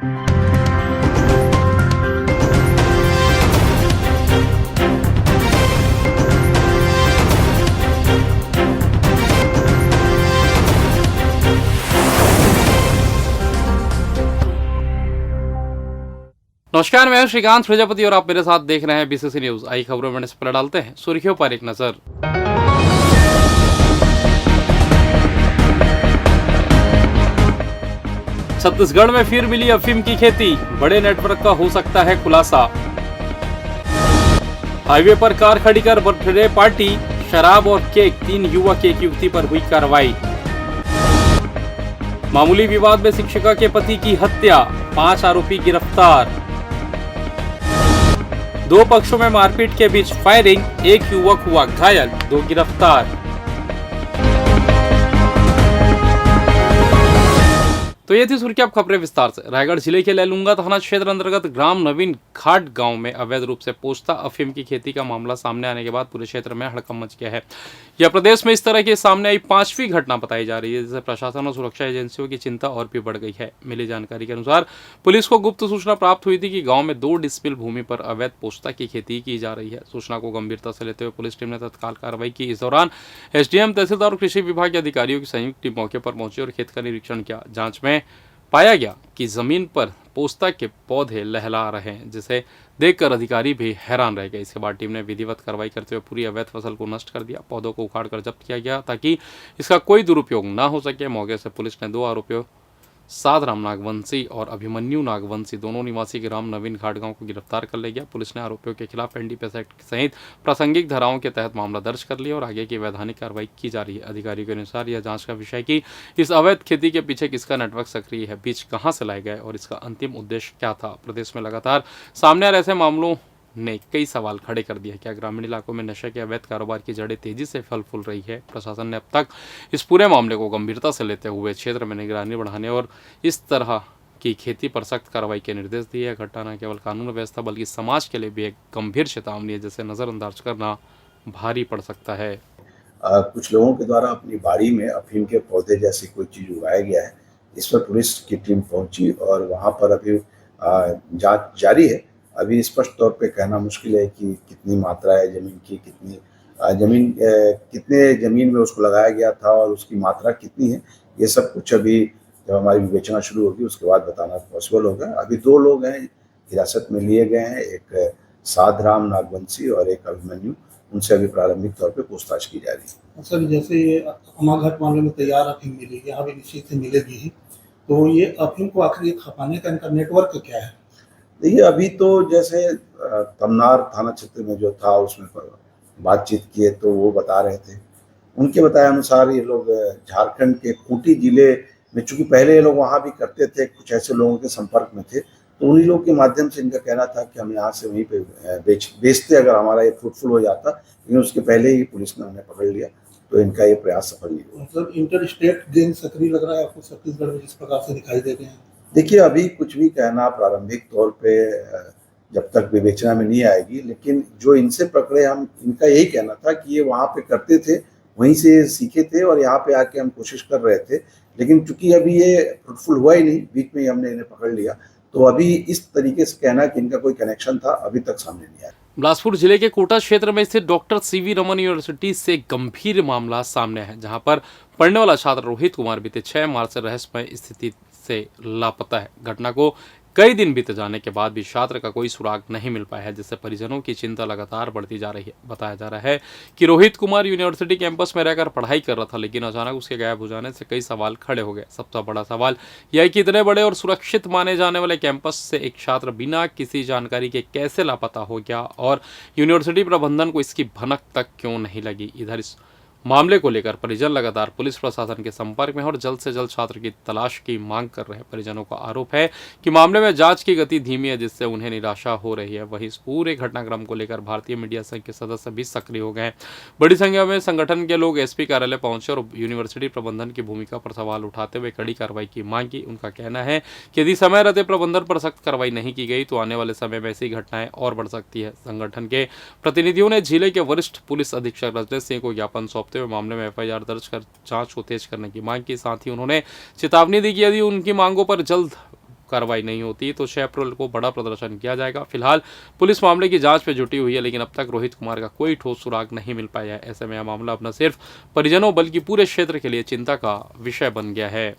नमस्कार, मैं हूं श्रीकांत प्रजापति और आप मेरे साथ देख रहे हैं बीसीसी न्यूज। आई खबरों में इस पर डालते हैं सुर्खियों पर एक नजर। छत्तीसगढ़ में फिर मिली अफीम की खेती, बड़े नेटवर्क का हो सकता है खुलासा। हाईवे पर कार खड़ी कर बर्थडे पार्टी, शराब और केक, 3 युवक एक युवती पर हुई कार्रवाई। मामूली विवाद में शिक्षिका के पति की हत्या, 5 आरोपी गिरफ्तार। 2 पक्षों में मारपीट के बीच फायरिंग, 1 युवक हुआ घायल, 2 गिरफ्तार। तो ये थी सुर्खियां, अब खबरें विस्तार से। रायगढ़ जिले के लैलूंगा थाना क्षेत्र अंतर्गत ग्राम नवीन घाट गांव में अवैध रूप से पोस्ता अफीम की खेती का मामला सामने आने के बाद पूरे क्षेत्र में हड़कंप मच गया है। यह प्रदेश में इस तरह की सामने आई 5वीं घटना बताई जा रही है, जिससे प्रशासन और सुरक्षा एजेंसियों की चिंता और भी बढ़ गई है। मिली जानकारी के अनुसार पुलिस को गुप्त सूचना प्राप्त हुई थी कि गाँव में 2 डिसमिल भूमि पर अवैध पोस्ता की खेती की जा रही है। सूचना को गंभीरता से लेते हुए पुलिस टीम ने तत्काल कार्रवाई की। इस दौरान एसडीएम, तहसीलदार और कृषि विभाग के अधिकारियों की संयुक्त टीम मौके पर पहुंची और खेत का निरीक्षण किया। जांच में पाया गया कि जमीन पर पोस्ता के पौधे लहला रहे हैं, जिसे देखकर अधिकारी भी हैरान रह गए। इसके बाद टीम ने विधिवत कार्रवाई करते हुए पूरी अवैध फसल को नष्ट कर दिया। पौधों को उखाड़कर जब्त किया गया ताकि इसका कोई दुरुपयोग न हो सके। मौके से पुलिस ने 2 आरोपियों साधराम नागवंशी और अभिमन्यु नागवंशी, दोनों निवासी ग्राम नवीन घाट गांव को गिरफ्तार कर ले गया। पुलिस ने आरोपियों के खिलाफ एनडीपीएस एक्ट सहित प्रासंगिक धाराओं के तहत मामला दर्ज कर लिया और आगे की वैधानिक कार्रवाई की जा रही है। अधिकारियों के अनुसार यह जांच का विषय कि इस अवैध खेती के पीछे किसका नेटवर्क सक्रिय है, बीज कहां से लाए गए और इसका अंतिम उद्देश्य क्या था। प्रदेश में लगातार सामने आ रहे ऐसे मामलों ने कई सवाल खड़े कर दिए। क्या ग्रामीण इलाकों में नशे के अवैध कारोबार की जड़ें तेजी से फल फूल रही है? प्रशासन ने अब तक इस पूरे मामले को गंभीरता से लेते हुए क्षेत्र में निगरानी बढ़ाने और इस तरह की खेती पर सख्त कार्रवाई के निर्देश दिए। यह घटना न केवल कानून व्यवस्था बल्कि समाज के लिए भी एक गंभीर चेतावनी है, जिसे नजरअंदाज करना भारी पड़ सकता है। कुछ लोगों के द्वारा अपनी बाड़ी में अफीम के पौधे जैसी कोई चीज़ उगाया गया है। इस पर पुलिस की टीम पहुंची और वहां पर अभी जांच जारी है। अभी स्पष्ट तौर पे कहना मुश्किल है कि कितनी मात्रा है ज़मीन की, कितने ज़मीन में उसको लगाया गया था और उसकी मात्रा कितनी है। ये सब कुछ अभी जब हमारी विवेचना शुरू होगी उसके बाद बताना पॉसिबल होगा। अभी 2 लोग हैं हिरासत में लिए गए हैं, एक साधराम नागवंशी और एक अभिमन्यु। उनसे अभी प्रारंभिक तौर पे पूछताछ की जा रही है। सर, जैसे ये अमाघट मामले में तैयार अफीम मिली, यहाँ भी निश्चित से मिलेगी ही, तो ये अफीम को आखिर ये खपाने का इनका नेटवर्क क्या है? देखिए, अभी तो जैसे तमनार थाना क्षेत्र में जो था उसमें बातचीत किए तो वो बता रहे थे, उनके बताए अनुसार ये लोग झारखंड के खूंटी जिले में, चूंकि पहले ये लोग वहाँ भी करते थे, कुछ ऐसे लोगों के संपर्क में थे, तो उन्हीं लोग के माध्यम से इनका कहना था कि हम यहाँ से वहीं पे बेचते अगर हमारा ये फ्रूटफुल हो जाता। लेकिन उसके पहले ही पुलिस ने उन्हें पकड़ लिया, तो इनका ये प्रयास सफल नहीं हुआ। मतलब इंटर स्टेट गैंग सक्रिय लग रहा है आपको छत्तीसगढ़ में जिस प्रकार से दिखाई दे रहे हैं? देखिए, अभी कुछ भी कहना प्रारंभिक तौर पे जब तक विवेचना में नहीं आएगी, लेकिन जो इनसे पकड़े हम, इनका यही कहना था कि ये वहाँ पे करते थे, वहीं से सीखे थे और यहाँ पे आके हम कोशिश कर रहे थे। लेकिन चूंकि अभी ये फ्रूटफुल हुआ ही नहीं, बीच में ही हमने इन्हें पकड़ लिया, तो अभी इस तरीके से कहना कि इनका कोई कनेक्शन था अभी तक सामने नहीं आया। बिलासपुर जिले के कोटा क्षेत्र में स्थित डॉक्टर सीवी रमन यूनिवर्सिटी से गंभीर मामला सामने है, जहां पर पढ़ने वाला छात्र रोहित कुमार बीते 6 मार्च से रहस्यमय स्थिति से लापता है। घटना को कई दिन बीत जाने के बाद भी छात्र का कोई सुराग नहीं मिल पाया है, जिससे परिजनों की चिंता लगातार बढ़ती जा रही है। बताया जा रहा है कि रोहित कुमार यूनिवर्सिटी कैंपस में रहकर पढ़ाई कर रहा था, लेकिन अचानक उसके गायब हो जाने से कई सवाल खड़े हो गए। सबसे बड़ा सवाल यह है कि इतने बड़े और सुरक्षित माने जाने वाले कैंपस से एक छात्र बिना किसी जानकारी के कैसे लापता हो गया और यूनिवर्सिटी प्रबंधन को इसकी भनक तक क्यों नहीं लगी। इधर इस मामले को लेकर परिजन लगातार पुलिस प्रशासन के संपर्क में और जल्द से जल्द छात्र की तलाश की मांग कर रहे हैं। परिजनों का आरोप है कि मामले में जांच की गति धीमी है, जिससे उन्हें निराशा हो रही है। वहीं इस पूरे घटनाक्रम को लेकर भारतीय मीडिया संघ के सदस्य भी सक्रिय हो गए हैं। बड़ी संख्या में संगठन के लोग एसपी कार्यालय पहुंचे और यूनिवर्सिटी प्रबंधन की भूमिका पर सवाल उठाते हुए कड़ी कार्रवाई की मांग की। उनका कहना है कि यदि समय रहते प्रबंधन पर सख्त कार्रवाई नहीं की गई तो आने वाले समय में ऐसी घटनाएं और बढ़ सकती है। संगठन के प्रतिनिधियों ने जिले के वरिष्ठ पुलिस अधीक्षक रजनीश सिंह को ज्ञापन सौंपते हुए मामले में एफआईआर दर्ज कर जांच को तेज करने की मांग की। साथ ही उन्होंने चेतावनी दी कि यदि उनकी मांगों पर जल्द कार्रवाई नहीं होती तो 6 अप्रैल को बड़ा प्रदर्शन किया जाएगा। फिलहाल पुलिस मामले की जांच में जुटी हुई है, लेकिन अब तक रोहित कुमार का कोई ठोस सुराग नहीं मिल पाया है। ऐसे में यह मामला अब न सिर्फ परिजनों बल्कि पूरे क्षेत्र के लिए चिंता का विषय बन गया है।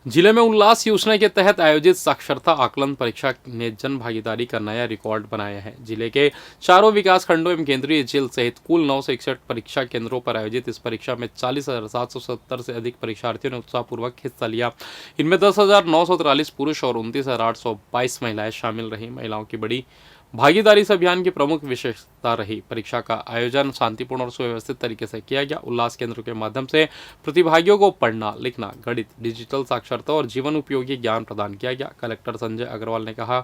जिले में उल्लास योजना के तहत आयोजित साक्षरता आकलन परीक्षा ने जन भागीदारी का नया रिकॉर्ड बनाया है। जिले के चारों विकास खंडों एवं केंद्रीय जेल सहित कुल 961 परीक्षा केंद्रों पर आयोजित इस परीक्षा में 40,770 से अधिक परीक्षार्थियों ने उत्साहपूर्वक हिस्सा लिया। इनमें 10,943 पुरुष और 29,822 महिलाएं शामिल रहीं। महिलाओं की बड़ी भागीदारी इस अभियान की प्रमुख विशेषता रही। परीक्षा का आयोजन शांतिपूर्ण और सुव्यवस्थित तरीके से किया गया। उल्लास केंद्र के माध्यम से प्रतिभागियों को पढ़ना, लिखना, गणित, डिजिटल साक्षरता और जीवन उपयोगी ज्ञान प्रदान किया गया। कलेक्टर संजय अग्रवाल ने कहा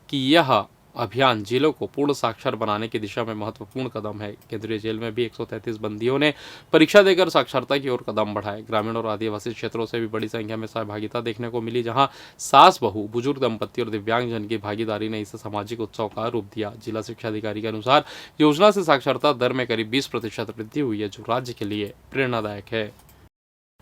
कि यह अभियान जिलों को पूर्ण साक्षर बनाने की दिशा में महत्वपूर्ण कदम है। केंद्रीय जेल में भी 133 बंदियों ने परीक्षा देकर साक्षरता की ओर कदम बढ़ाए। ग्रामीण और आदिवासी क्षेत्रों से भी बड़ी संख्या में सहभागिता देखने को मिली, जहां सास बहू, बुजुर्ग दंपति और दिव्यांगजन की भागीदारी ने इसे सामाजिक उत्सव का रूप दिया। जिला शिक्षा अधिकारी के अनुसार योजना से साक्षरता दर में करीब 20% वृद्धि हुई है, जो राज्य के लिए प्रेरणादायक है।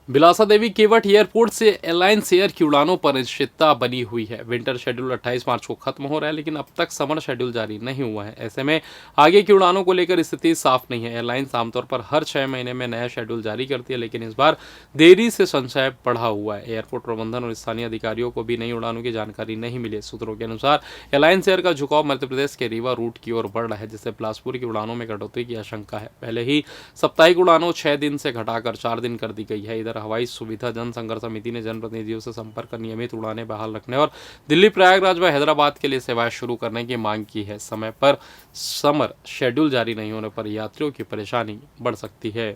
बिलासा देवी केवट एयरपोर्ट से एलायंस एयर की उड़ानों पर अनिश्चितता बनी हुई है। विंटर शेड्यूल 28 मार्च को खत्म हो रहा है, लेकिन अब तक समर शेड्यूल जारी नहीं हुआ है। ऐसे में आगे की उड़ानों को लेकर स्थिति साफ नहीं है। एयरलाइंस आमतौर पर हर 6 महीने में नया शेड्यूल जारी करती है, लेकिन इस बार देरी से संशय बढ़ा हुआ है। एयरपोर्ट प्रबंधन और स्थानीय अधिकारियों को भी नई उड़ानों की जानकारी नहीं मिली। सूत्रों के अनुसार एलायंस एयर का झुकाव मध्य प्रदेश के रीवा रूट की ओर बढ़ रहा है, जिससे बिलासपुर की उड़ानों में कटौती की आशंका है। पहले ही साप्ताहिक उड़ानों 6 दिन से घटाकर 4 दिन कर दी गई है। इधर हवाई सुविधा जन संघर्ष समिति ने जनप्रतिनिधियों से संपर्क कर नियमित उड़ानें बहाल रखने और दिल्ली, प्रयागराज व हैदराबाद के लिए सेवाएं शुरू करने की मांग की है। समय पर समर शेड्यूल जारी नहीं होने पर यात्रियों की परेशानी बढ़ सकती है।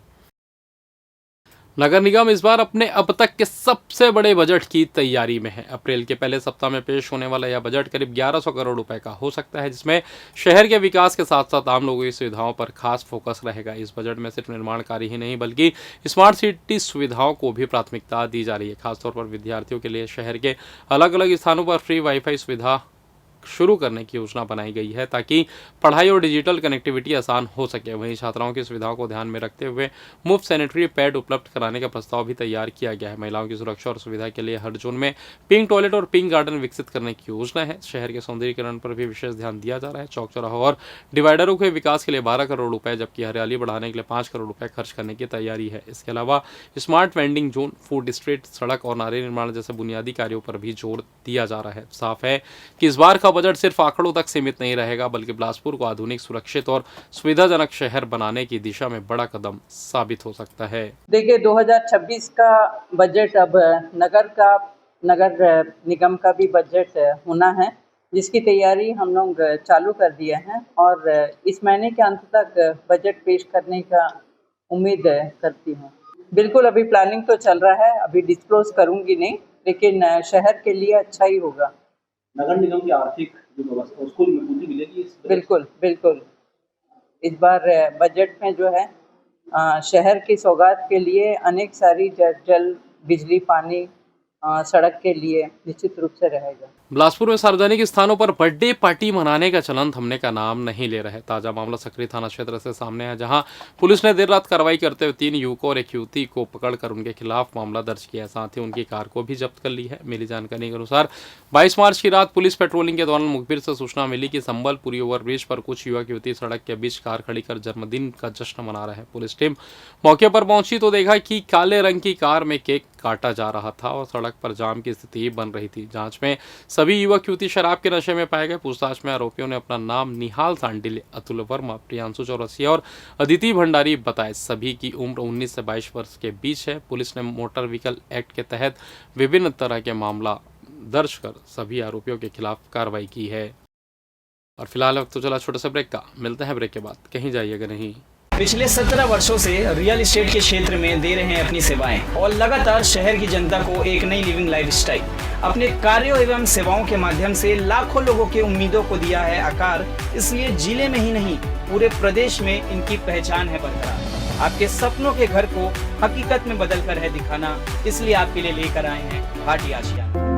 नगर निगम इस बार अपने अब तक के सबसे बड़े बजट की तैयारी में है। अप्रैल के पहले सप्ताह में पेश होने वाला यह बजट करीब 1100 करोड़ रुपए का हो सकता है, जिसमें शहर के विकास के साथ साथ आम लोगों की सुविधाओं पर खास फोकस रहेगा। इस बजट में सिर्फ निर्माण कार्य ही नहीं बल्कि स्मार्ट सिटी सुविधाओं को भी प्राथमिकता दी जा रही है। खासतौर पर विद्यार्थियों के लिए शहर के अलग अलग स्थानों पर फ्री वाईफाई सुविधा शुरू करने की योजना बनाई गई है, ताकि पढ़ाई और डिजिटल कनेक्टिविटी आसान हो सके। वहीं छात्राओं की सुविधाओं को ध्यान में रखते हुए मुफ्त सैनिटरी पैड उपलब्ध कराने का प्रस्ताव भी तैयार किया गया है। महिलाओं की सुरक्षा और सुविधा के लिए हर जोन में पिंक टॉयलेट और पिंक गार्डन विकसित करने की योजना है। शहर के सौंदर्यीकरण पर भी विशेष ध्यान दिया जा रहा है। चौक चौराहों और डिवाइडरों के विकास के लिए 12 करोड़ रुपए, जबकि हरियाली बढ़ाने के लिए 5 करोड़ रुपए खर्च करने की तैयारी है। इसके अलावा smart vending zone, food street, सड़क और नाले निर्माण जैसे बुनियादी कार्यों पर भी जोर दिया जा रहा है। साफ है कि इस बार का बजट सिर्फ आंकड़ों तक सीमित नहीं रहेगा, बल्कि बिलासपुर को आधुनिक, सुरक्षित और सुविधाजनक शहर बनाने की दिशा में बड़ा कदम साबित हो सकता है। देखिए 2026 का बजट अब नगर निगम का भी बजट होना है, जिसकी तैयारी हम लोग चालू कर दिए हैं और इस महीने के अंत तक बजट पेश करने का उम्मीद करती हूँ। बिल्कुल अभी प्लानिंग तो चल रहा है, अभी डिस्क्लोज करूँगी नहीं, लेकिन शहर के लिए अच्छा ही होगा। नगर निगम की आर्थिक जो व्यवस्था उसको मजबूती मिलेगी। बिल्कुल बिल्कुल इस बार बजट में जो है शहर की सौगात के लिए अनेक सारी जल, बिजली, पानी, सड़क के लिए निश्चित रूप से रहेगा। बिलासपुर में सार्वजनिक स्थानों पर बर्थडे पार्टी मनाने का चलन थमने का नाम नहीं ले रहा है। ताजा मामला सकरी थाना क्षेत्र से सामने है, जहां पुलिस ने देर रात कार्रवाई करते हुए 3 युवकों और एक युवती को पकड़कर उनके खिलाफ मामला दर्ज किया है। साथ ही उनकी कार को भी जब्त कर ली है। मिली जानकारी के अनुसार 22 मार्च की रात पुलिस पेट्रोलिंग के दौरान मुखबिर से सूचना मिली कि संबलपुरी ओवरब्रिज पर कुछ युवक युवती सड़क के बीच कार खड़ी कर जन्मदिन का जश्न मना रहे हैं। पुलिस टीम मौके पर पहुंची तो देखा कि काले रंग की कार में केक काटा जा रहा था और सड़क पर जाम की स्थिति बन रही थी। जांच में सभी युवक युवती शराब के नशे में पाए गए। पूछताछ में आरोपियों ने अपना नाम निहाल सांडिल, अतुल वर्मा, प्रियांशु चौरसिया और अदिति भंडारी बताए। सभी की उम्र 19 से 22 वर्ष के बीच है। पुलिस ने मोटर व्हीकल एक्ट के तहत विभिन्न तरह के मामला दर्ज कर सभी आरोपियों के खिलाफ कार्रवाई की है। और फिलहाल वक्त तो चला छोटे से ब्रेक का, मिलते हैं ब्रेक के बाद, कहीं जाइएगा नहीं। पिछले 17 वर्षों से रियल एस्टेट के क्षेत्र में दे रहे हैं अपनी सेवाएं और लगातार शहर की जनता को एक नई लिविंग लाइफस्टाइल। अपने कार्यों एवं सेवाओं के माध्यम से लाखों लोगों के उम्मीदों को दिया है आकार। इसलिए जिले में ही नहीं पूरे प्रदेश में इनकी पहचान है बरकरार। आपके सपनों के घर को हकीकत में बदल कर है दिखाना, इसलिए आपके लिए लेकर आए हैं भाटी आशियाना।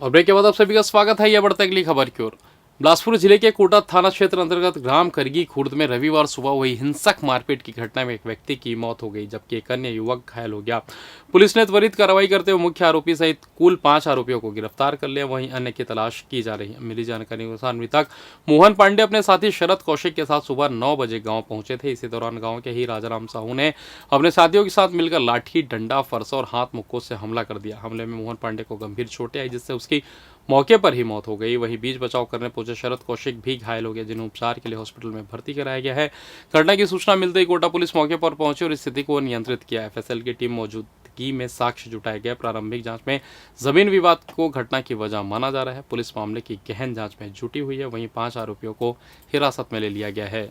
और ब्रेक के बाद आप सभी का स्वागत है। यह बढ़ते अगली खबर की ओर। बिलासपुर जिले के कोटा थाना क्षेत्र अंतर्गत ग्राम करगी खुर्द में रविवार सुबह हुई हिंसक मारपीट की घटना में एक व्यक्ति की मौत हो गई, जबकि एक अन्य युवक घायल हो गया। पुलिस ने त्वरित कार्रवाई करते हुए मुख्य आरोपी सहित कुल 5 आरोपियों को गिरफ्तार कर लिया, वहीं अन्य की तलाश की जा रही है। मिली जानकारी के अनुसार मृतक मोहन पांडे अपने साथी शरद कौशिक के साथ सुबह 9 बजे गाँव पहुंचे थे। इसी दौरान गाँव के ही राजाराम साहू ने अपने साथियों के साथ मिलकर लाठी, डंडा, फरसा और हाथ मुक्कों से हमला कर दिया। हमले में मोहन पांडे को गंभीर चोटें आई, जिससे उसकी मौके पर ही मौत हो गई। वहीं बीच बचाव करने पहुंचे शरद कौशिक भी घायल हो गए, जिन्हें उपचार के लिए हॉस्पिटल में भर्ती कराया गया है। घटना की सूचना मिलते ही कोटा पुलिस मौके पर पहुंची और स्थिति को नियंत्रित किया। एफएसएल की टीम मौजूदगी में साक्ष्य जुटाए गए। प्रारंभिक जांच में जमीन विवाद को घटना की वजह माना जा रहा है। पुलिस मामले की गहन जांच में जुटी हुई है। वहीं 5 आरोपियों को हिरासत में ले लिया गया है।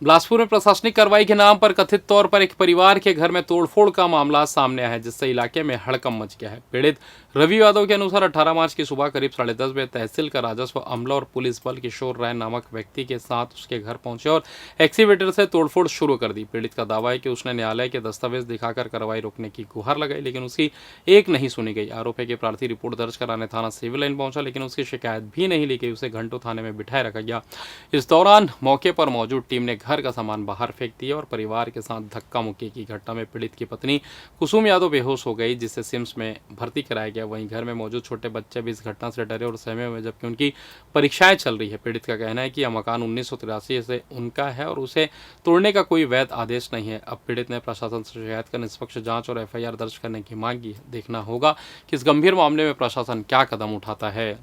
बिलासपुर में प्रशासनिक कार्रवाई के नाम पर कथित तौर पर एक परिवार के घर में तोड़फोड़ का मामला सामने आया है, जिससे इलाके में हड़कंप मच गया है। पीड़ित रवि यादव के अनुसार 18 मार्च की सुबह करीब 10:30 बजे तहसील का राजस्व अमला और पुलिस बल किशोर राय नामक व्यक्ति के साथ उसके घर पहुंचे और एक्सीवेटर से तोड़फोड़ शुरू कर दी। पीड़ित का दावा है कि उसने न्यायालय के दस्तावेज दिखाकर कार्रवाई रोकने की गुहार लगाई, लेकिन उसकी एक नहीं सुनी गई। आरोप है कि प्रार्थी रिपोर्ट दर्ज कराने थाना सिविल लाइन पहुंचा, लेकिन उसकी शिकायत भी नहीं ली गई। उसे घंटों थाने में बिठाए रखा गया। इस दौरान मौके पर मौजूद टीम ने घर का सामान बाहर फेंक दिया और परिवार के साथ धक्का मुक्की की घटना में पीड़ित की पत्नी कुसुम यादव बेहोश हो गई, जिसे सिम्स में भर्ती कराया गया। वहीं घर में मौजूद छोटे बच्चे भी इस घटना से डरे और सहमे हुए, जबकि उनकी परीक्षाएं चल रही है। पीड़ित का कहना है कि यह मकान 1983 से उनका है और उसे तोड़ने का कोई वैध आदेश नहीं है। अब पीड़ित ने प्रशासन से शिकायत कर निष्पक्ष जांच और एफआईआर दर्ज करने की मांग की है। देखना होगा कि इस गंभीर मामले में प्रशासन क्या कदम उठाता है।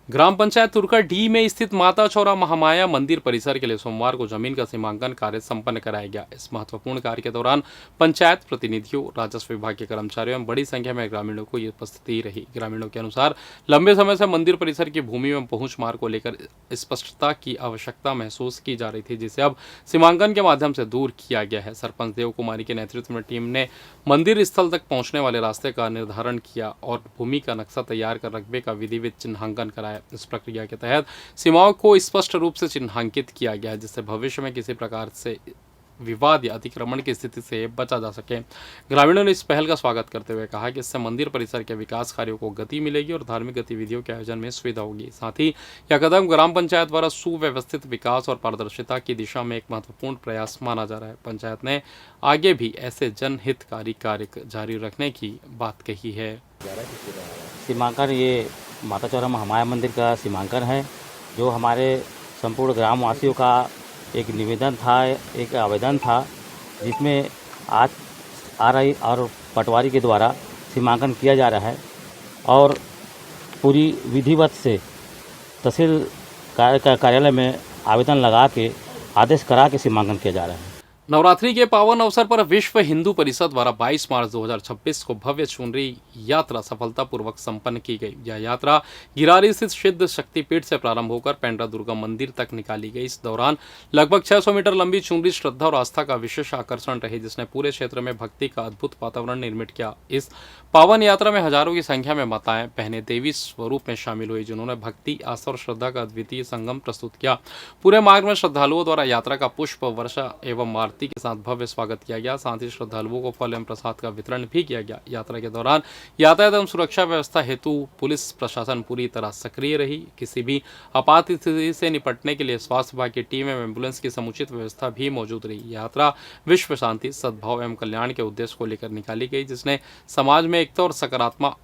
ग्राम पंचायत तुरका डी में स्थित माता चौरा महामाया मंदिर परिसर के लिए सोमवार को जमीन का सीमांकन कार्य संपन्न कराया गया। इस महत्वपूर्ण कार्य के दौरान पंचायत प्रतिनिधियों, राजस्व विभाग के कर्मचारियों एवं बड़ी संख्या में ग्रामीणों को उपस्थिति रही। ग्रामीणों के अनुसार लंबे समय से मंदिर परिसर की भूमि में पहुंच मार्ग को लेकर स्पष्टता की आवश्यकता महसूस की जा रही थी, जिसे अब सीमांकन के माध्यम से दूर किया गया है। सरपंच देव कुमारी के नेतृत्व में टीम ने मंदिर स्थल तक पहुंचने वाले रास्ते का निर्धारण किया और भूमि का नक्शा तैयार कर रकबे का विधिवत चिन्हांकन कराया। इस प्रक्रिया के तहत सीमाओं को स्पष्ट रूप से चिन्हांकित किया गया है, जिससे भविष्य में किसी प्रकार से विवाद या अतिक्रमण की स्थिति से बचा जा सके। ग्रामीणों ने इस पहल का स्वागत करते हुए कहा कि इससे मंदिर परिसर के विकास कार्यों को गति मिलेगी और धार्मिक गतिविधियों के आयोजन में सुविधा होगी। साथ ही यह कदम ग्राम पंचायत द्वारा सुव्यवस्थित विकास और पारदर्शिता की दिशा में एक महत्वपूर्ण प्रयास माना जा रहा है। पंचायत ने आगे भी ऐसे जनहितकारी कार्य जारी रखने की बात कही है। सीमांकन ये माता चौरा महामाया मंदिर का सीमांकन है, जो हमारे संपूर्ण ग्रामवासियों का एक निवेदन था, एक आवेदन था, जिसमें आज आरआई और पटवारी के द्वारा सीमांकन किया जा रहा है और पूरी विधिवत से तहसील कार्यालय में आवेदन लगा के आदेश करा के सीमांकन किया जा रहा है। नवरात्रि के पावन अवसर पर विश्व हिंदू परिषद द्वारा 22 मार्च 2026 को भव्य चुनरी यात्रा सफलतापूर्वक संपन्न की गई। यह यात्रा गिरारी स्थित सिद्ध शक्तिपीठ से प्रारंभ होकर पेंड्रा दुर्गा मंदिर तक निकाली गई। इस दौरान लगभग 600 मीटर लंबी चुनरी श्रद्धा और आस्था का विशेष आकर्षण रही, जिसने पूरे क्षेत्र में भक्ति का अद्भुत वातावरण निर्मित किया। इस पावन यात्रा में हजारों की संख्या में माताएं बहनें देवी स्वरूप में शामिल हुई, जिन्होंने भक्ति, आस्था और श्रद्धा का अद्वितीय संगम प्रस्तुत किया। पूरे मार्ग में श्रद्धालुओं द्वारा यात्रा का पुष्प वर्षा एवं आरती के साथ भव्य स्वागत किया गया। साथ ही श्रद्धालुओं को फल एवं प्रसाद का वितरण भी किया गया। यात्रा के दौरान यातायात एवं सुरक्षा व्यवस्था हेतु पुलिस प्रशासन पूरी तरह सक्रिय रही। किसी भी आपात स्थिति से निपटने के लिए स्वास्थ्य विभाग की टीम एवं एम्बुलेंस की समुचित व्यवस्था भी मौजूद रही। यात्रा विश्व शांति, सद्भाव एवं कल्याण के उद्देश्य को लेकर निकाली गई, जिसने समाज में एकता और सकारात्मक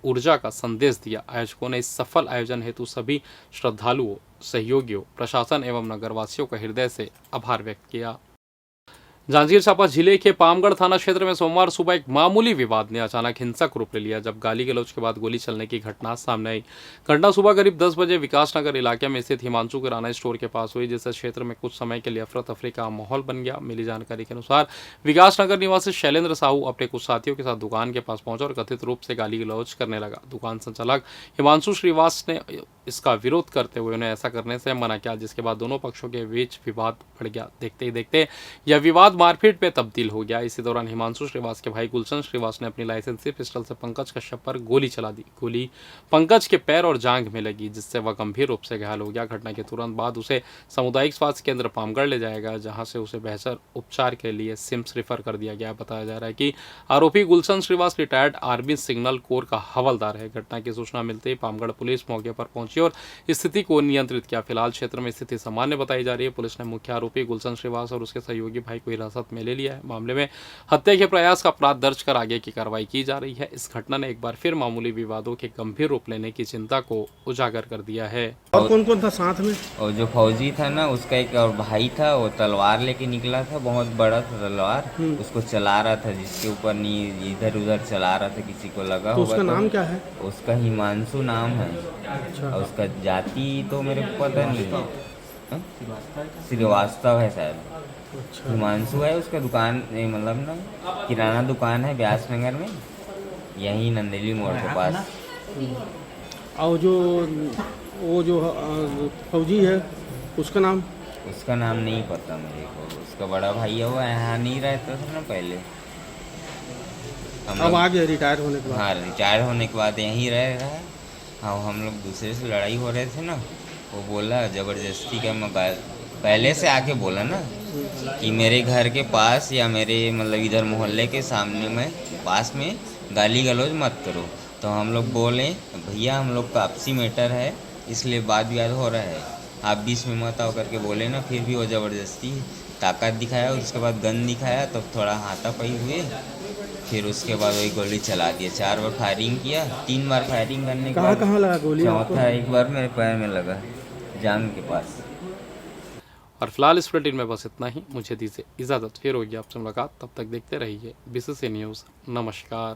ऊर्जा का संदेश दिया। आयोजकों ने इस सफल आयोजन हेतु सभी श्रद्धालुओं, सहयोगियों, प्रशासन एवं नगरवासियों का हृदय से आभार व्यक्त किया। जांजगीर चांपा जिले के पामगढ़ थाना क्षेत्र में सोमवार सुबह एक मामूली विवाद ने अचानक हिंसक रूप ले लिया, जब गाली गलौज के बाद गोली चलने की घटना सामने आई। घटना सुबह करीब 10 बजे विकासनगर इलाके में स्थित हिमांशु किराना स्टोर के पास हुई, जिससे क्षेत्र में कुछ समय के लिए अफरा तफरी का माहौल बन गया। मिली जानकारी के अनुसार विकासनगर निवासी शैलेंद्र साहू अपने कुछ साथियों के साथ दुकान के पास पहुंचा और कथित रूप से गाली गलौज करने लगा। दुकान संचालक हिमांशु श्रीवास ने इसका विरोध करते हुए उन्हें ऐसा करने से मना किया, जिसके बाद दोनों पक्षों के बीच विवाद बढ़ गया। देखते ही देखते यह विवाद मारपीट पे तब्दील हो गया। इसी दौरान हिमांशु श्रीवास के भाई गुलशन श्रीवास ने अपनी लाइसेंसी पिस्टल से पंकज कश्यप पर गोली चला दी। गोली पंकज के पैर और जांघ में लगी, जिससे वह गंभीर रूप से घायल हो गया। घटना के तुरंत बाद उसे सामुदायिक स्वास्थ्य केंद्र पामगढ़ ले जाया गया, जहां से उसे बेहतर उपचार के लिए सिम्स रेफर कर दिया गया। बताया जा रहा है कि आरोपी Gulshan Shrivas retired army signal corps का हवलदार है। घटना की सूचना मिलते ही पामगढ़ पुलिस मौके पर पहुंची और स्थिति को नियंत्रित किया। फिलहाल क्षेत्र में स्थिति सामान्य बताई जा रही है। पुलिस ने मुख्य आरोपी गुलशन श्रीवास और उसके सहयोगी भाई को हिरासत में ले लिया है। मामले में हत्या के प्रयास का अपराध दर्ज कर आगे की कार्रवाई की जा रही है। इस घटना ने एक बार फिर मामूली विवादों के गंभीर रूप लेने की चिंता को उजागर कर दिया है। और कौन कौन था साथ में? और जो फौजी था ना, उसका एक और भाई था, वो तलवार लेके निकला था, बहुत बड़ा था तलवार, उसको चला रहा था, जिसके ऊपर नहीं इधर उधर चला रहा था, किसी को लगा तो होगा। उसका नाम क्या है? उसका हिमांशु नाम है। और उसका जाति तो मेरे को पता नहीं है, श्रीवास्तव है शायद। हिमांशु है, उसका दुकान मतलब ना किराना दुकान है व्यास नगर में, यही नंदेली मोड़ के पास। और वो जो फौजी है उसका नाम? उसका नाम नहीं पता मेरे को। उसका बड़ा भाई है, वो यहाँ नहीं रहता था ना पहले। अब आ गया रिटायर होने के बाद? हाँ, रिटायर होने के बाद यहीं रह रहा है। हाँ, हम लोग दूसरे से लड़ाई हो रहे थे ना, वो बोला ज़बरदस्ती का, मैं पहले से आके बोला ना कि मेरे घर के पास या मेरे मतलब इधर मोहल्ले के सामने में पास में गाली गलौज मत करो। तो हम लोग बोले भैया हम लोग का आपसी मैटर है, इसलिए वाद विवाद हो रहा है, आप बीच में मत आओ करके बोले ना। फिर भी वो ज़बरदस्ती ताकत दिखाया, उसके बाद गन दिखाया, तब थोड़ा हाथापाई हुए। फिर उसके बाद वही गोली चला दिया। 4 बार फायरिंग किया, 3 बार फायरिंग करने के बाद कहाँ लगा गोली? चौथा एक बार मेरे पैर में लगा, जांघ के पास। और फिलहाल इस बुलेटिन में बस इतना ही। मुझे दीजिए इजाज़त, फिर होगी आपसे मुलाकात। तब तक देखते रहिए BCC न्यूज़। नमस्कार।